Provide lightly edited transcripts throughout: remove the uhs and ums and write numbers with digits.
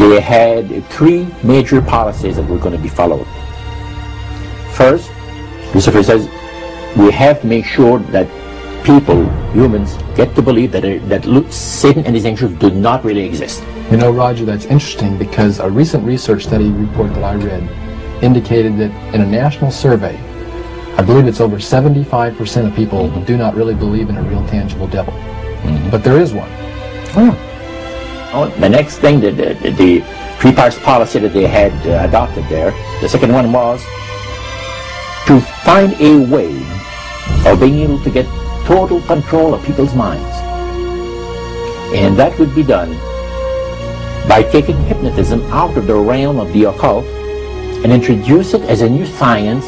they had three major policies that were going to be followed. First, Lucifer says, we have to make sure that people, humans, get to believe that Satan and his angels do not really exist. You know, Roger, that's interesting because a recent research study report that I read indicated that in a national survey, I believe it's over 75% of people do not really believe in a real tangible devil. But there is one. The next thing, the three-parts policy that they had adopted there, the second one was to find a way of being able to get total control of people's minds. And that would be done by taking hypnotism out of the realm of the occult and introduce it as a new science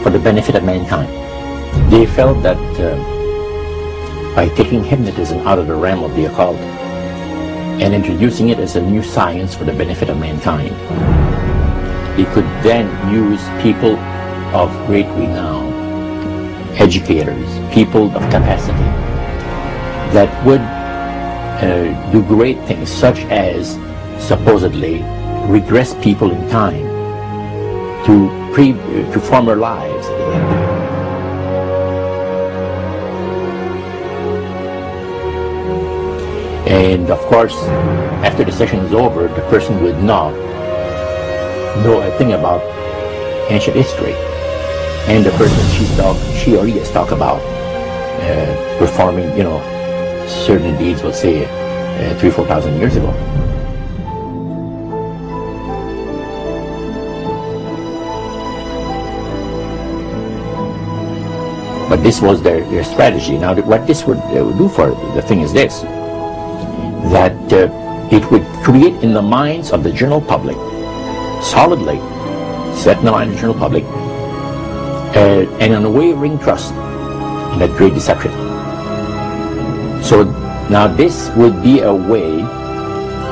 for the benefit of mankind. They felt that by taking hypnotism out of the realm of the occult and introducing it as a new science for the benefit of mankind, they could then use people of great renown, educators, people of capacity, that would do great things, such as supposedly regress people in time to former lives. And of course, after the session is over, the person would not know a thing about ancient history. And the person she or he has talked about performing, certain deeds, let's say, 3,000 or 4,000 years ago. But this was their strategy. Now, what this would do for the thing is this, that it would create in the minds of the general public, solidly set in the mind of the general public, an unwavering trust in that great deception. So now this would be a way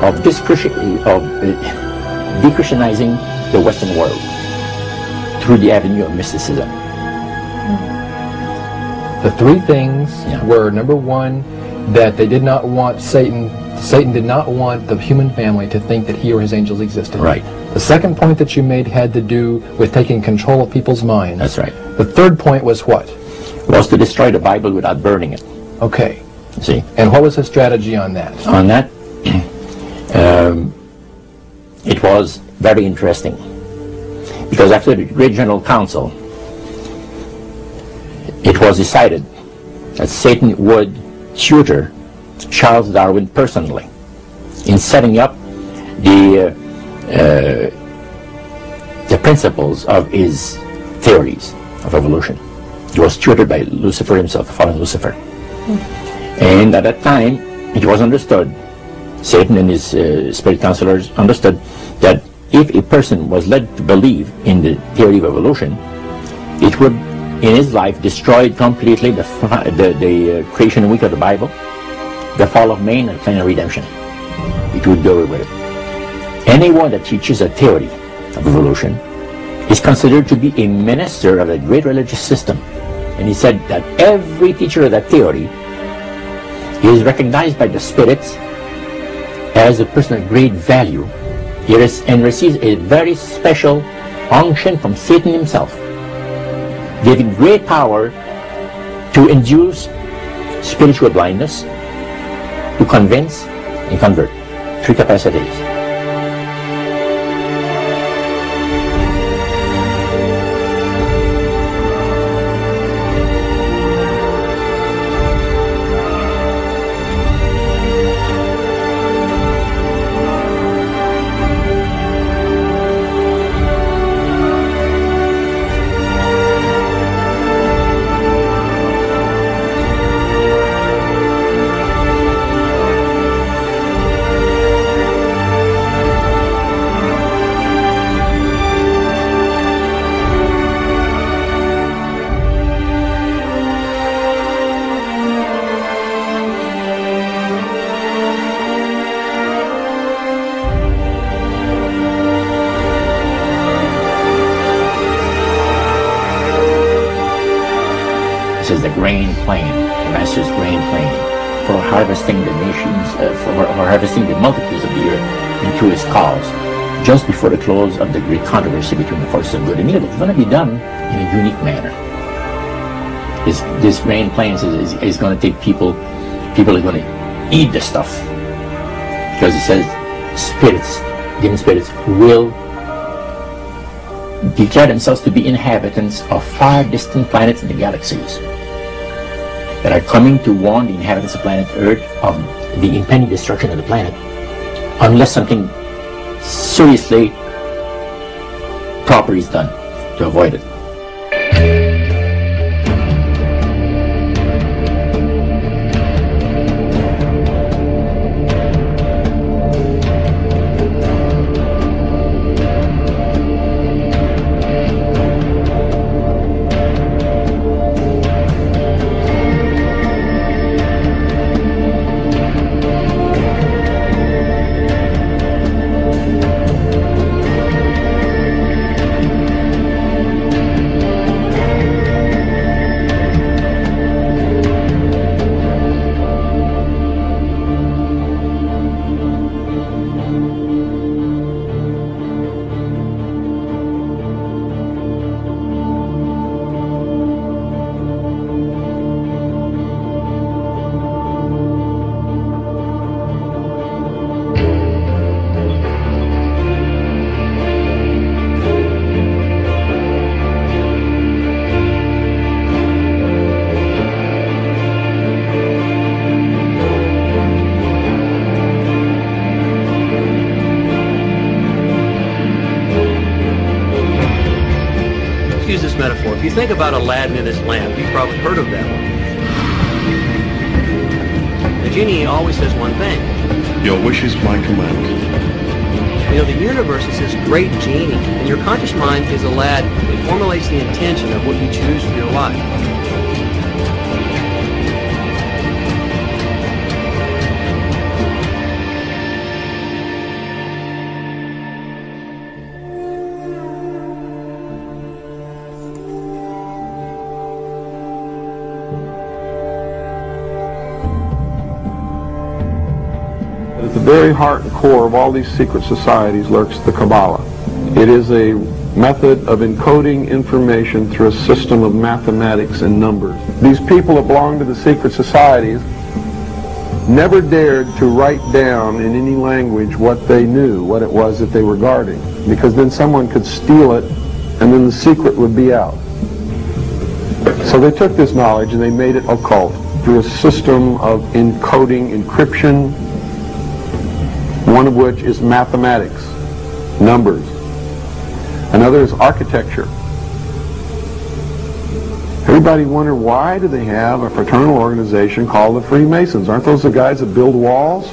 of de-Christianizing the Western world through the avenue of mysticism. The three things were, number one, that they did not want Satan did not want the human family to think that he or his angels existed. Right. The second point that you made had to do with taking control of people's minds. That's right. The third point was what? Was to destroy the Bible without burning it. Okay. See? And what was his strategy on that? On that, it was very interesting. Because after the Great General Council, it was decided that Satan would tutor Charles Darwin personally in setting up the principles of his theories of evolution. He was tutored by Lucifer himself, the fallen Lucifer. And at that time, it was understood, Satan and his spirit counselors understood, that if a person was led to believe in the theory of evolution, it would, in his life, destroy completely the creation week of the Bible, the fall of man, and plan of redemption. It would do away with it. Anyone that teaches a theory of evolution is considered to be a minister of a great religious system. And he said that every teacher of that theory is recognized by the spirits as a person of great value. He and receives a very special unction from Satan himself, giving great power to induce spiritual blindness, to convince and convert. Three capacities. This is the grain plane, the master's grain plane. for harvesting the nations, for harvesting the multitudes of the earth into his cause, just before the close of the great controversy between the forces of good and evil. It's going to be done in a unique manner. This grand plan is going to take people are going to eat the stuff, because it says spirits, demon spirits, will declare themselves to be inhabitants of far distant planets in the galaxies that are coming to warn the inhabitants of planet Earth of the impending destruction of the planet, unless something seriously proper is done to avoid it. Use this metaphor. If you think about Aladdin and his lamp, you've probably heard of that one. The genie always says one thing. Your wish is my command. You know, the universe is this great genie, and your conscious mind is Aladdin. It formulates the intention of what you choose for your life. At the very heart and core of all these secret societies lurks the Kabbalah. It is a method of encoding information through a system of mathematics and numbers. These people that belong to the secret societies never dared to write down in any language what they knew, what it was that they were guarding, because then someone could steal it and then the secret would be out. So they took this knowledge and they made it occult through a system of encoding, encryption, one of which is mathematics, numbers. Another is architecture. Everybody wonder, why do they have a fraternal organization called the Freemasons? Aren't those the guys that build walls?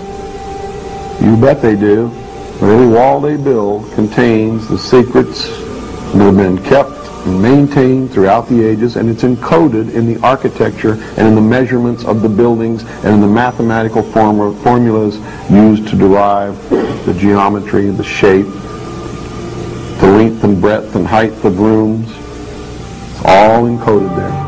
You bet they do. But every wall they build contains the secrets that have been kept and maintained throughout the ages, and it's encoded in the architecture and in the measurements of the buildings and in the mathematical formulas used to derive the geometry, the shape, the length and breadth and height of rooms. It's all encoded there.